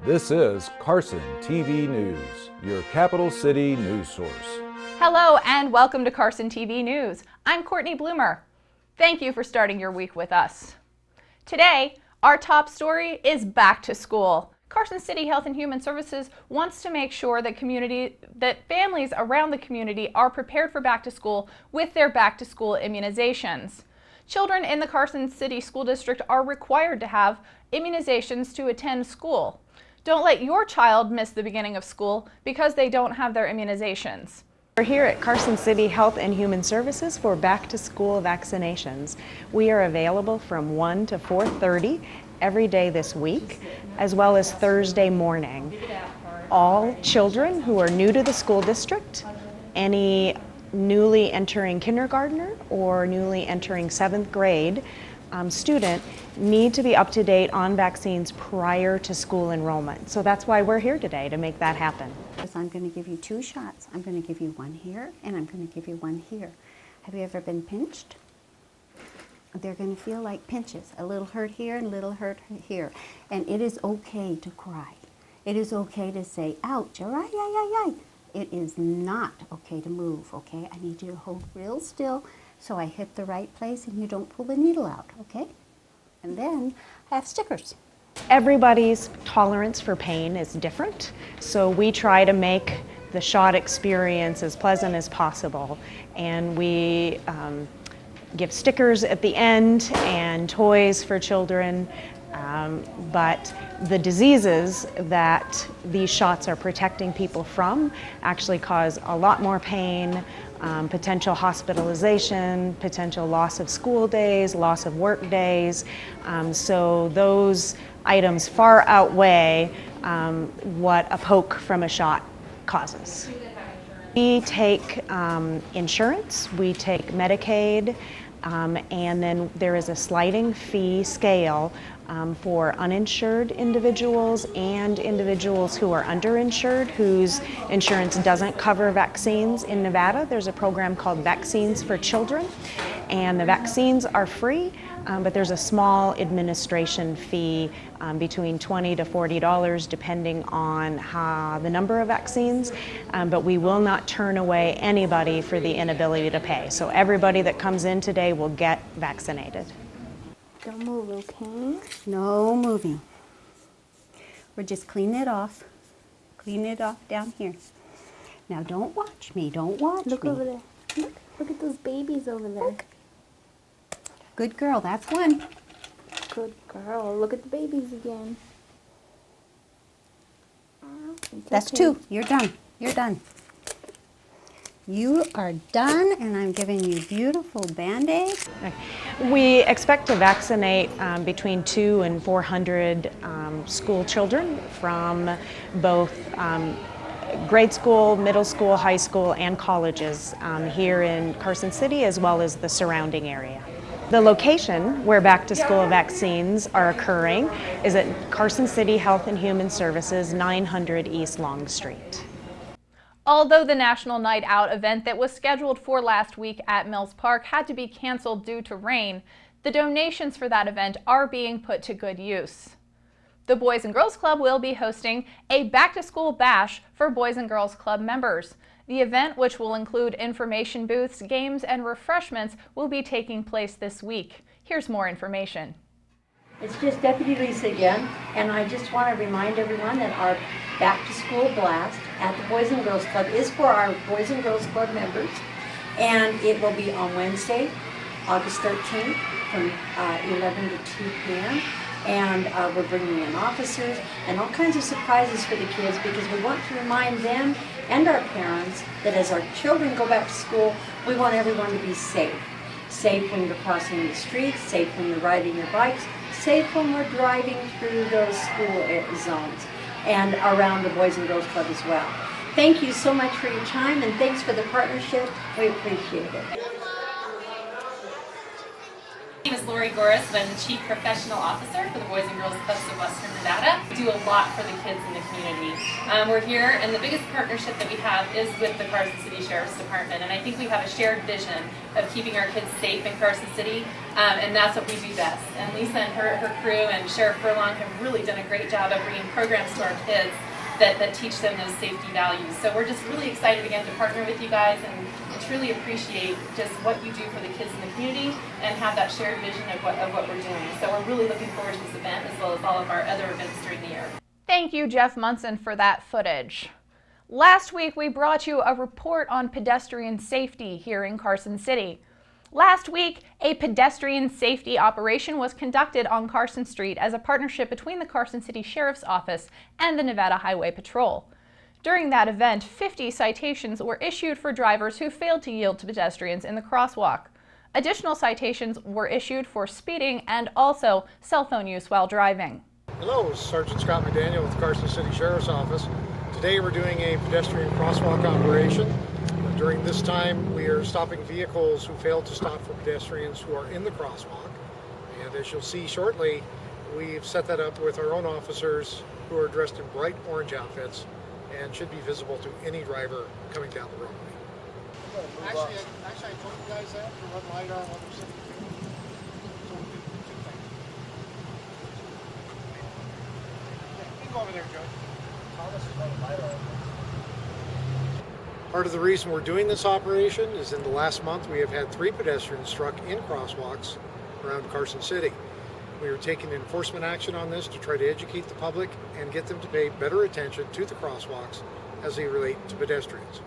This is Carson TV News, your capital city news source. Hello and welcome to Carson TV News. I'm Courtney Bloomer. Thank you for starting your week with us. Today, our top story is back to school. Carson City Health and Human Services wants to make sure that families around the community are prepared for back to school with their back to school immunizations. Children in the Carson City School District are required to have immunizations to attend school. Don't let your child miss the beginning of school because they don't have their immunizations. We're here at Carson City Health and Human Services for back-to-school vaccinations. We are available from 1 to 4:30 every day this week, as well as Thursday morning. All children who are new to the school district, any newly entering kindergartner or newly entering 7th grade student need to be up to date on vaccines prior to school enrollment. So that's why we're here today, to make that happen. I'm going to give you 2 shots. I'm going to give you one here and I'm going to give you one here. Have you ever been pinched? They're going to feel like pinches, a little hurt here and a little hurt here. And it is okay to cry. It is okay to say, ouch, all right, ay. It is not okay to move, okay? I need you to hold real still so I hit the right place and you don't pull the needle out, okay? And then I have stickers. Everybody's tolerance for pain is different, so we try to make the shot experience as pleasant as possible. And we give stickers at the end and toys for children. But the diseases that these shots are protecting people from actually cause a lot more pain, potential hospitalization, potential loss of school days, loss of work days. So those items far outweigh what a poke from a shot causes. We take insurance, we take Medicaid, and then there is a sliding fee scale for uninsured individuals and individuals who are underinsured, whose insurance doesn't cover vaccines. In Nevada, there's a program called Vaccines for Children, and the vaccines are free, but there's a small administration fee between $20 to $40 depending on the number of vaccines, but we will not turn away anybody for the inability to pay. So everybody that comes in today will get vaccinated. Don't move, okay? No moving. We're just cleaning it off. Clean it off down here. Now don't watch me, don't watch me. Look over there. Look at those babies over there. Look. Good girl, that's one. Good girl. Look at the babies again. That's okay. 2. You're done. You're done. You are done, and I'm giving you beautiful Band-Aids. We expect to vaccinate between 200 and 400 school children from both grade school, middle school, high school, and colleges here in Carson City, as well as the surrounding area. The location where back-to-school vaccines are occurring is at Carson City Health and Human Services, 900 East Long Street. Although the National Night Out event that was scheduled for last week at Mills Park had to be canceled due to rain, the donations for that event are being put to good use. The Boys and Girls Club will be hosting a back-to-school bash for Boys and Girls Club members. The event, which will include information booths, games, and refreshments, will be taking place this week. Here's more information. It's just Deputy Lisa again, and I just want to remind everyone that our back-to-school blast at the Boys and Girls Club is for our Boys and Girls Club members, and it will be on Wednesday, August 13th from 11 to 2 p.m. And we're bringing in officers and all kinds of surprises for the kids because we want to remind them and our parents that as our children go back to school, we want everyone to be safe. Safe when you're crossing the streets, safe when you're riding your bikes, safe when we're driving through those school zones and around the Boys and Girls Club as well. Thank you so much for your time and thanks for the partnership. We appreciate it. My name is Laura Lori Goris, I'm Chief Professional Officer for the Boys and Girls Clubs of Western Nevada. We do a lot for the kids in the community. We're here, and the biggest partnership that we have is with the Carson City Sheriff's Department, and I think we have a shared vision of keeping our kids safe in Carson City, and that's what we do best. And Lisa and her crew and Sheriff Furlong have really done a great job of bringing programs to our kids that teach them those safety values. So we're just really excited again to partner with you guys and truly appreciate just what you do for the kids in the community and have that shared vision of what we're doing. So we're really looking forward to this event as well as all of our other events during the year. Thank you, Jeff Munson, for that footage. Last week, we brought you a report on pedestrian safety here in Carson City. Last week, a pedestrian safety operation was conducted on Carson Street as a partnership between the Carson City Sheriff's Office and the Nevada Highway Patrol. During that event, 50 citations were issued for drivers who failed to yield to pedestrians in the crosswalk. Additional citations were issued for speeding and also cell phone use while driving. Hello, Sergeant Scott McDaniel with the Carson City Sheriff's Office. Today we're doing a pedestrian crosswalk operation. During this time we are stopping vehicles who fail to stop for pedestrians who are in the crosswalk. And as you'll see shortly, we've set that up with our own officers who are dressed in bright orange outfits and should be visible to any driver coming down the roadway. Actually, I told you guys that to run LiDAR on other cities. So we do two things. Yeah, you can go over there, Joe. Thomas is running LiDAR. Part of the reason we're doing this operation is in the last month we have had 3 pedestrians struck in crosswalks around Carson City. We are taking enforcement action on this to try to educate the public and get them to pay better attention to the crosswalks as they relate to pedestrians.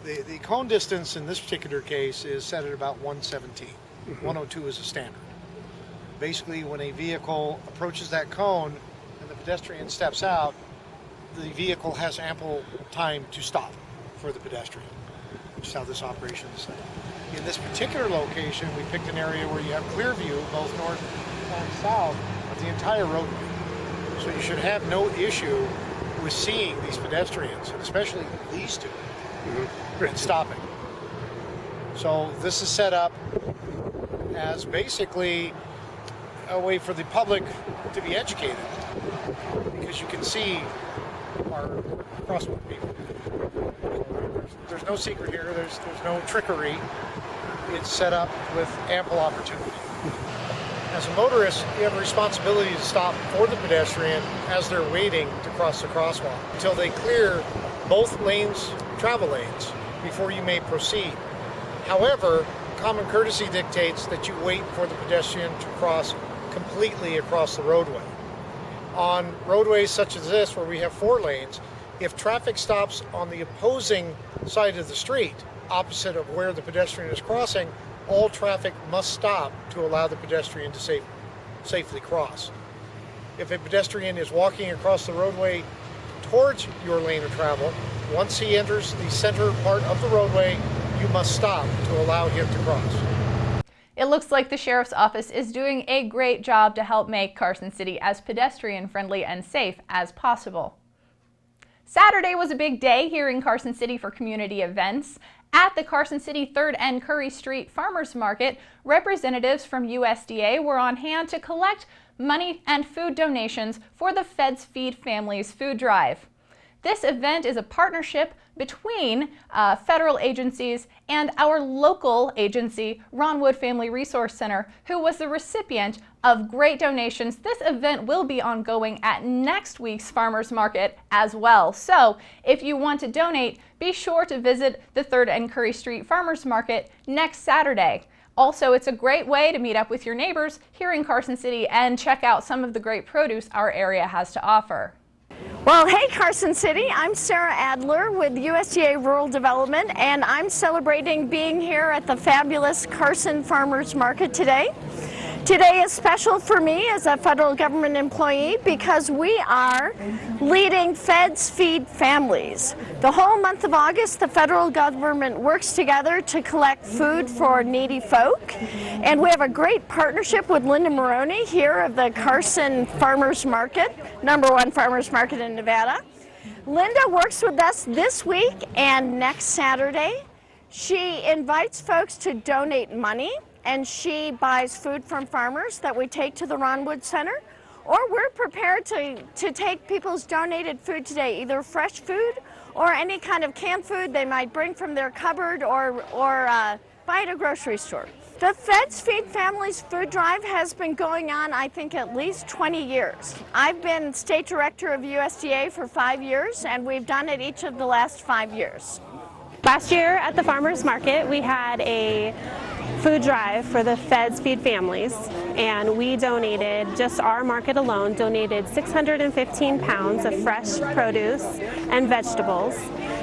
The cone distance in this particular case is set at about 117. 102 is a standard. Basically, when a vehicle approaches that cone and the pedestrian steps out, the vehicle has ample time to stop for the pedestrian, which is how this operation is set up. In this particular location, we picked an area where you have clear view, both north and south, of the entire roadway. So you should have no issue with seeing these pedestrians, and especially these two, and stopping. So this is set up as basically a way for the public to be educated, because you can see our crosswalk people. There's no secret here, there's no trickery. It's set up with ample opportunity. As a motorist, you have a responsibility to stop for the pedestrian as they're waiting to cross the crosswalk until they clear both lanes, travel lanes, before you may proceed. However, common courtesy dictates that you wait for the pedestrian to cross completely across the roadway. On roadways such as this, where we have 4 lanes, if traffic stops on the opposing side of the street, opposite of where the pedestrian is crossing, all traffic must stop to allow the pedestrian to safely cross. If a pedestrian is walking across the roadway towards your lane of travel, once he enters the center part of the roadway, you must stop to allow him to cross. It looks like the Sheriff's Office is doing a great job to help make Carson City as pedestrian-friendly and safe as possible. Saturday was a big day here in Carson City for community events. At the Carson City 3rd and Curry Street Farmers Market, representatives from USDA were on hand to collect money and food donations for the Feds Feed Families food drive. This event is a partnership between federal agencies and our local agency, Ron Wood Family Resource Center, who was the recipient of great donations. This event will be ongoing at next week's Farmers Market as well. So if you want to donate, be sure to visit the 3rd and Curry Street Farmers Market next Saturday. Also, it's a great way to meet up with your neighbors here in Carson City and check out some of the great produce our area has to offer. Well, hey Carson City, I'm Sarah Adler with USDA Rural Development, and I'm celebrating being here at the fabulous Carson Farmers Market today. Today is special for me as a federal government employee because we are leading Feds Feed Families. The whole month of August, the federal government works together to collect food for needy folk. And we have a great partnership with Linda Maroney here of the Carson Farmers Market, #1 farmers market in Nevada. Linda works with us this week and next Saturday. She invites folks to donate money and she buys food from farmers that we take to the Ron Wood Center, or we're prepared to take people's donated food today, either fresh food or any kind of canned food they might bring from their cupboard or buy at a grocery store. The Feds Feed Families food drive has been going on, I think, at least 20 years. I've been state director of USDA for 5 years, and we've done it each of the last 5 years. Last year at the farmers market, we had a food drive for the Feds Feed Families, and we donated, just our market alone, donated 615 pounds of fresh produce and vegetables,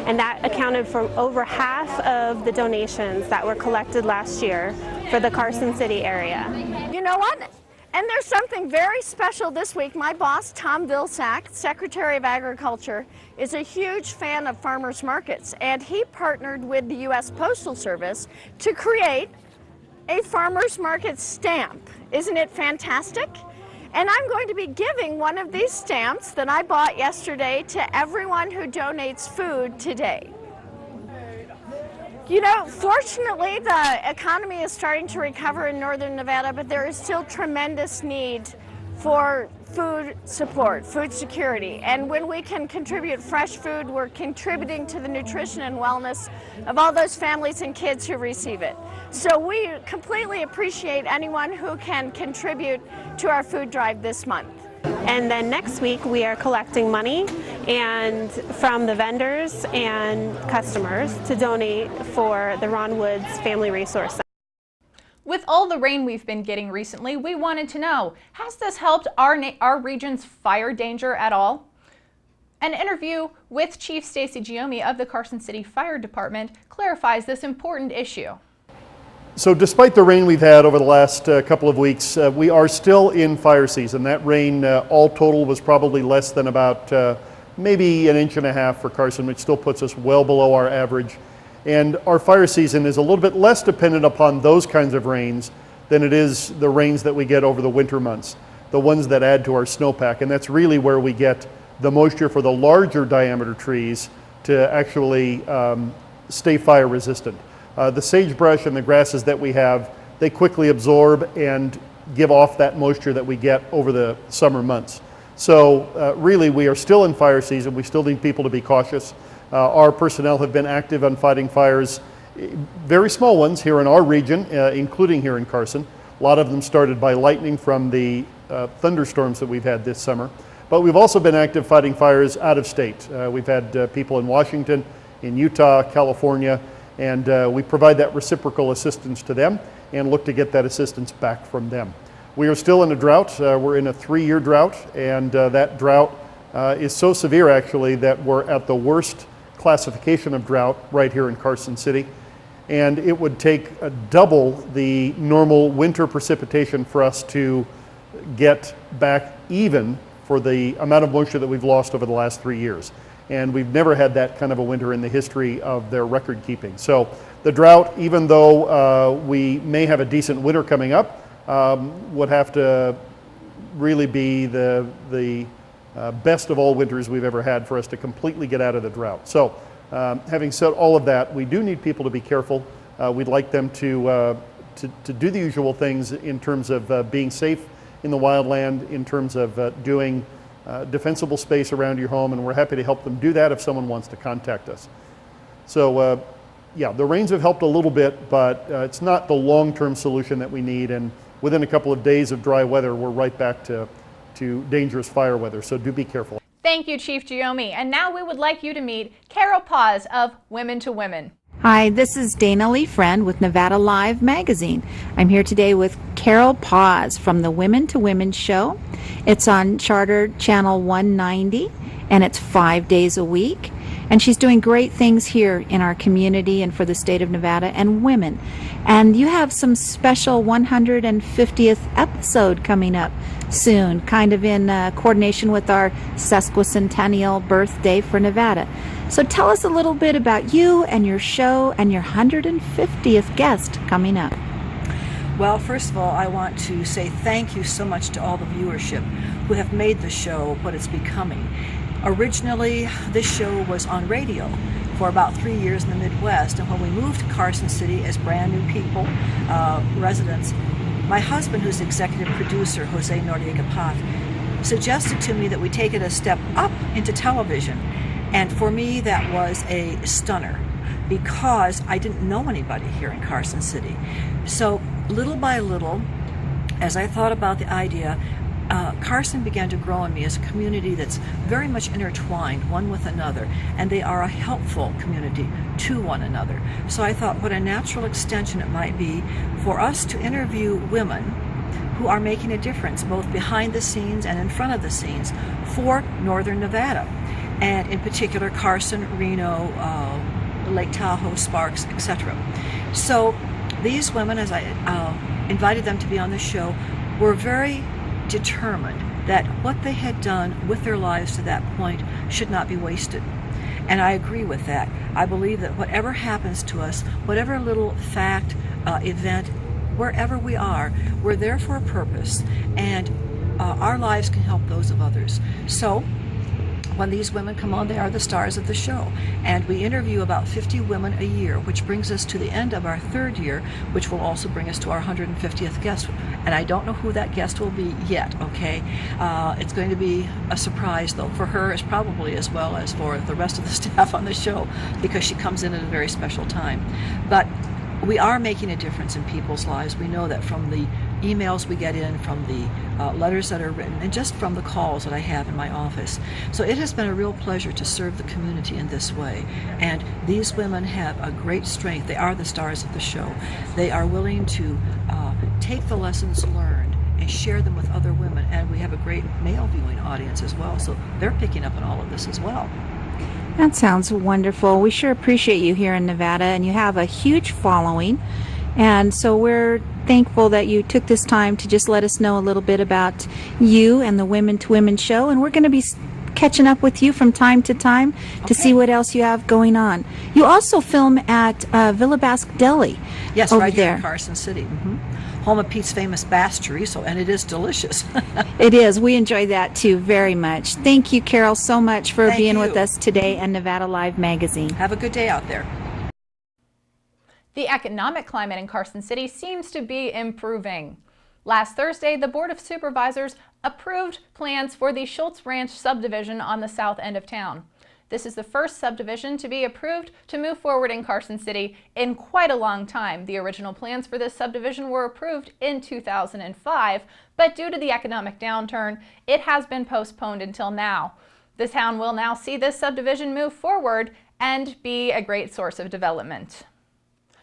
and that accounted for over half of the donations that were collected last year for the Carson City area. You know what? And there's something very special this week. My boss, Tom Vilsack, Secretary of Agriculture, is a huge fan of farmers markets, and he partnered with the U.S. Postal Service to create a farmers market stamp. Isn't it fantastic? And I'm going to be giving one of these stamps that I bought yesterday to everyone who donates food today. You know, fortunately, the economy is starting to recover in northern Nevada, but there is still tremendous need for food support, food security. And when we can contribute fresh food, we're contributing to the nutrition and wellness of all those families and kids who receive it. So we completely appreciate anyone who can contribute to our food drive this month. And then next week we are collecting money and from the vendors and customers to donate for the Ron Woods Family Resource Center. With all the rain we've been getting recently, we wanted to know, has this helped our region's fire danger at all? An interview with Chief Stacy Giomi of the Carson City Fire Department clarifies this important issue. So despite the rain we've had over the last couple of weeks, we are still in fire season. That rain, all total, was probably less than about maybe 1.5 inches for Carson, which still puts us well below our average. And our fire season is a little bit less dependent upon those kinds of rains than it is the rains that we get over the winter months, the ones that add to our snowpack. And that's really where we get the moisture for the larger diameter trees to actually stay fire resistant. The sagebrush and the grasses that we have, they quickly absorb and give off that moisture that we get over the summer months. So really, we are still in fire season. We still need people to be cautious. Our personnel have been active on fighting fires, very small ones here in our region, including here in Carson. A lot of them started by lightning from the thunderstorms that we've had this summer. But we've also been active fighting fires out of state. We've had people in Washington, in Utah, California, and we provide that reciprocal assistance to them and look to get that assistance back from them. We are still in a drought. We're in a 3-year drought, and that drought is so severe actually that we're at the worst classification of drought right here in Carson City. And it would take double the normal winter precipitation for us to get back even for the amount of moisture that we've lost over the last 3 years. And we've never had that kind of a winter in the history of their record keeping. So the drought, even though we may have a decent winter coming up, would have to really be the best of all winters we've ever had for us to completely get out of the drought. So having said all of that, we do need people to be careful. We'd like them to do the usual things in terms of being safe in the wildland, in terms of doing defensible space around your home, and we're happy to help them do that if someone wants to contact us. So yeah, the rains have helped a little bit, but it's not the long-term solution that we need, and within a couple of days of dry weather, we're right back to dangerous fire weather, so do be careful. Thank you, Chief Giomi. And now we would like you to meet Carol Paz of Women to Women. Hi, this is Dana Lee Friend with Nevada Live Magazine. I'm here today with Carol Paz from the Women to Women show. It's on Charter Channel 190, and it's 5 days a week. And she's doing great things here in our community and for the state of Nevada and women. And you have some special 150th episode coming up soon, kind of in coordination with our sesquicentennial birthday for Nevada. So tell us a little bit about you and your show and your 150th guest coming up. Well, first of all, I want to say thank you so much to all the viewership who have made the show what it's becoming. Originally, this show was on radio for about 3 years in the Midwest, and when we moved to Carson City as brand new people, residents, my husband, who's the executive producer, Jose Noriega Paz, suggested to me that we take it a step up into television. And for me, that was a stunner because I didn't know anybody here in Carson City. So little by little, as I thought about the idea, Carson began to grow in me as a community that's very much intertwined one with another, and they are a helpful community to one another. So I thought what a natural extension it might be for us to interview women who are making a difference both behind the scenes and in front of the scenes for Northern Nevada, and in particular Carson, Reno, Lake Tahoe, Sparks, etc. So these women, as I invited them to be on the show, were very determined that what they had done with their lives to that point should not be wasted. And I agree with that. I believe that whatever happens to us, whatever little fact, event, wherever we are, we're there for a purpose, and our lives can help those of others. So when these women come on, they are the stars of the show. And we interview about 50 women a year, which brings us to the end of our 3rd year, which will also bring us to our 150th guest. And I don't know who that guest will be yet, okay? It's going to be a surprise, though, for her as probably as well as for the rest of the staff on the show, because she comes in at a very special time. But we are making a difference in people's lives. We know that from the emails we get in, from the letters that are written, and just from the calls that I have in my office. So it has been a real pleasure to serve the community in this way. And these women have a great strength. They are the stars of the show. They are willing to take the lessons learned and share them with other women. And we have a great male viewing audience as well, so they're picking up on all of this as well. That sounds wonderful. We sure appreciate you here in Nevada, and you have a huge following. And so we're thankful that you took this time to just let us know a little bit about you and the Women to Women show. And we're going to be catching up with you from time to time to see what else you have going on. You also film at Villa Basque Deli. Yes, over right there here in Carson City. Home of Pete's famous bass chorizo, and it is delicious. It is. We enjoy that too very much. Thank you, Carol, so much for being with us today and Nevada Live Magazine. Have a good day out there. The economic climate in Carson City seems to be improving. Last Thursday, the Board of Supervisors approved plans for the Schultz Ranch subdivision on the south end of town. This is the first subdivision to be approved to move forward in Carson City in quite a long time. The original plans for this subdivision were approved in 2005, but due to the economic downturn, it has been postponed until now. The town will now see this subdivision move forward and be a great source of development.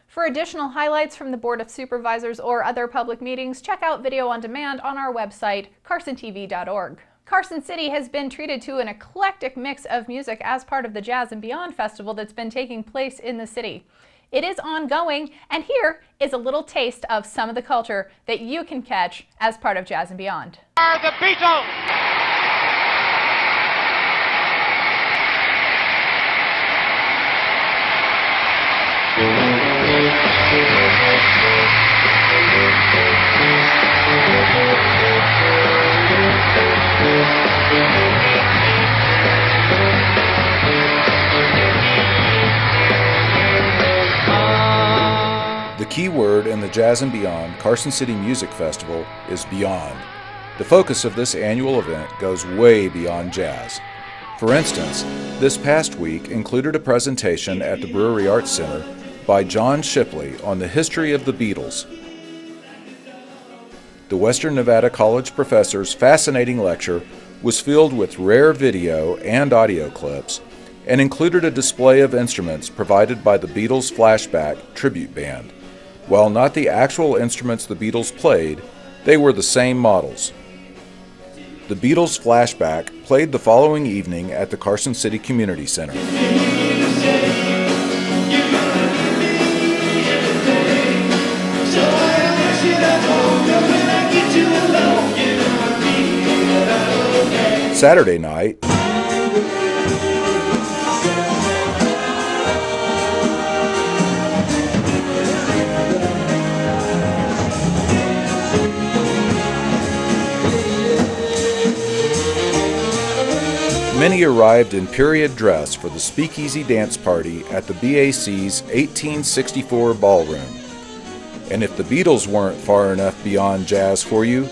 For additional highlights from the Board of Supervisors or other public meetings, check out video on demand on our website, carsontv.org. Carson City has been treated to an eclectic mix of music as part of the Jazz and Beyond Festival that's been taking place in the city. It is ongoing, and here is a little taste of some of the culture that you can catch as part of Jazz and Beyond. Are the Beatles! The key word in the Jazz and Beyond Carson City Music Festival is beyond. The focus of this annual event goes way beyond jazz. For instance, this past week included a presentation at the Brewery Arts Center by John Shipley on the history of the Beatles. The Western Nevada College professor's fascinating lecture was filled with rare video and audio clips and included a display of instruments provided by the Beatles Flashback Tribute Band. While not the actual instruments the Beatles played, they were the same models. The Beatles Flashback played the following evening at the Carson City Community Center. Saturday night, Many arrived in period dress for the Speakeasy Dance Party at the BAC's 1864 ballroom. And if the Beatles weren't far enough beyond jazz for you,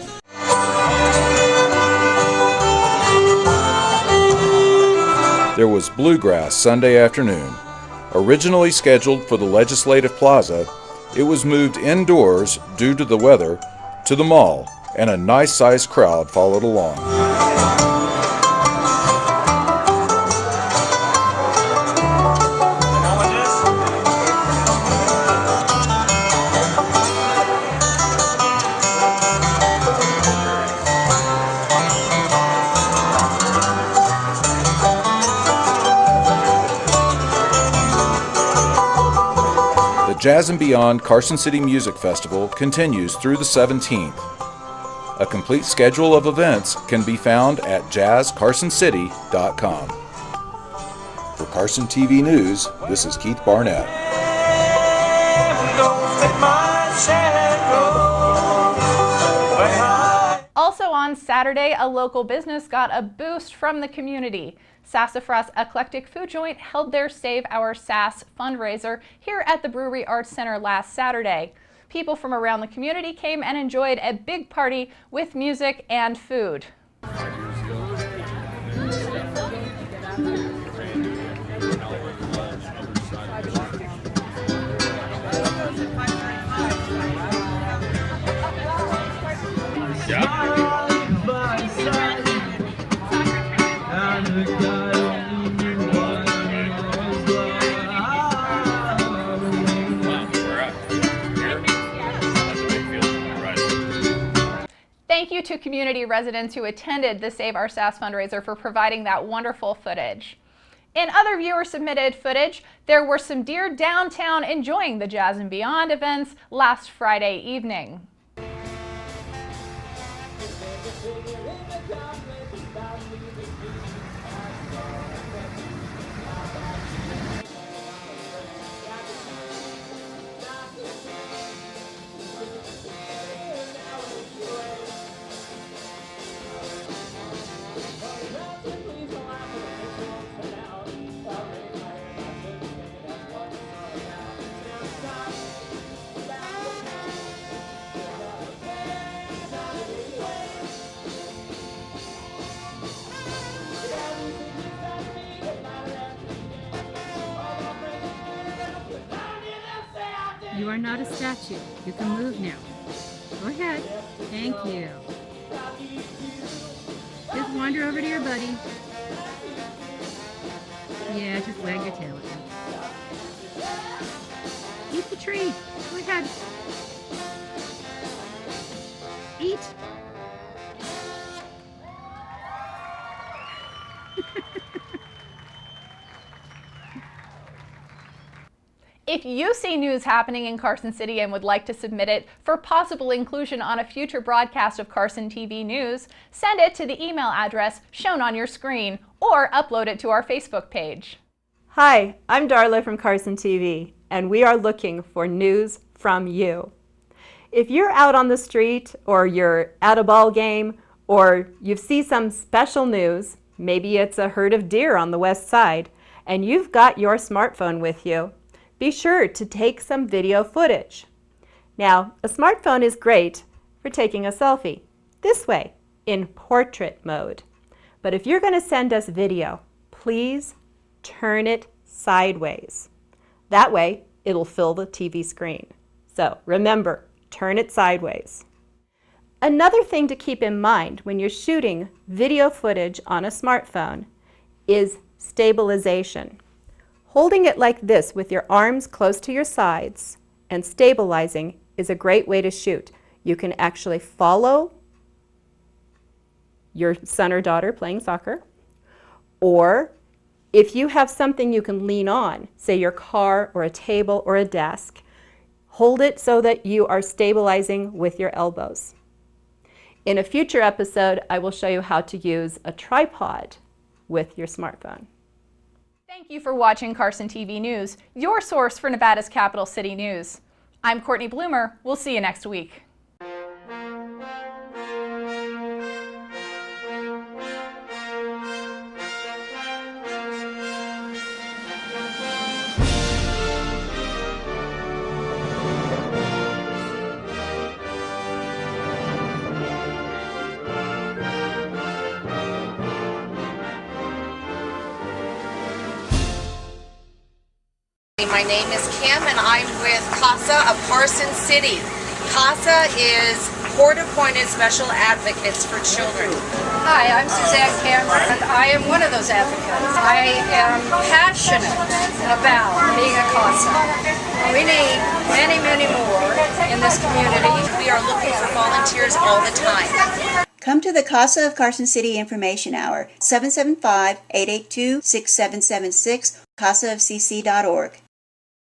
there was Bluegrass Sunday afternoon. Originally scheduled for the Legislative Plaza, it was moved indoors due to the weather to the mall, and a nice-sized crowd followed along. Jazz and Beyond Carson City Music Festival continues through the 17th. A complete schedule of events can be found at jazzcarsoncity.com. For Carson TV News, this is Keith Barnett. Also on Saturday, a local business got a boost from the community. Sassafras Eclectic Food Joint held their Save Our Sass fundraiser here at the Brewery Arts Center last Saturday. People from around the community came and enjoyed a big party with music and food. Thank you to community residents who attended the Save Our Sass fundraiser for providing that wonderful footage. In other viewer-submitted footage, there were some deer downtown enjoying the Jazz and Beyond events last Friday evening. You are not a statue. You can move now. Go ahead. Thank you. Just wander over to your buddy. Yeah, just wag your tail at him. Eat the tree. Go ahead. Eat. If you see news happening in Carson City and would like to submit it for possible inclusion on a future broadcast of Carson TV News, send it to the email address shown on your screen or upload it to our Facebook page. Hi, I'm Darla from Carson TV, and we are looking for news from you. If you're out on the street or you're at a ball game or you see some special news, maybe it's a herd of deer on the west side, and you've got your smartphone with you, be sure to take some video footage. Now, a smartphone is great for taking a selfie, this way, in portrait mode. But if you're going to send us video, please turn it sideways. That way, it'll fill the TV screen. So remember, turn it sideways. Another thing to keep in mind when you're shooting video footage on a smartphone is stabilization. Holding it like this with your arms close to your sides and stabilizing is a great way to shoot. You can actually follow your son or daughter playing soccer, or if you have something you can lean on, say your car or a table or a desk, hold it so that you are stabilizing with your elbows. In a future episode, I will show you how to use a tripod with your smartphone. Thank you for watching Carson TV News, your source for Nevada's capital city news. I'm Courtney Bloomer. We'll see you next week. My name is Kim and I'm with CASA of Carson City. CASA is court-appointed special advocates for children. Hi, I'm Suzanne Cameron and I am one of those advocates. I am passionate about being a CASA. We need many, many more in this community. We are looking for volunteers all the time. Come to the CASA of Carson City Information Hour, 775-882-6776, casaofcc.org.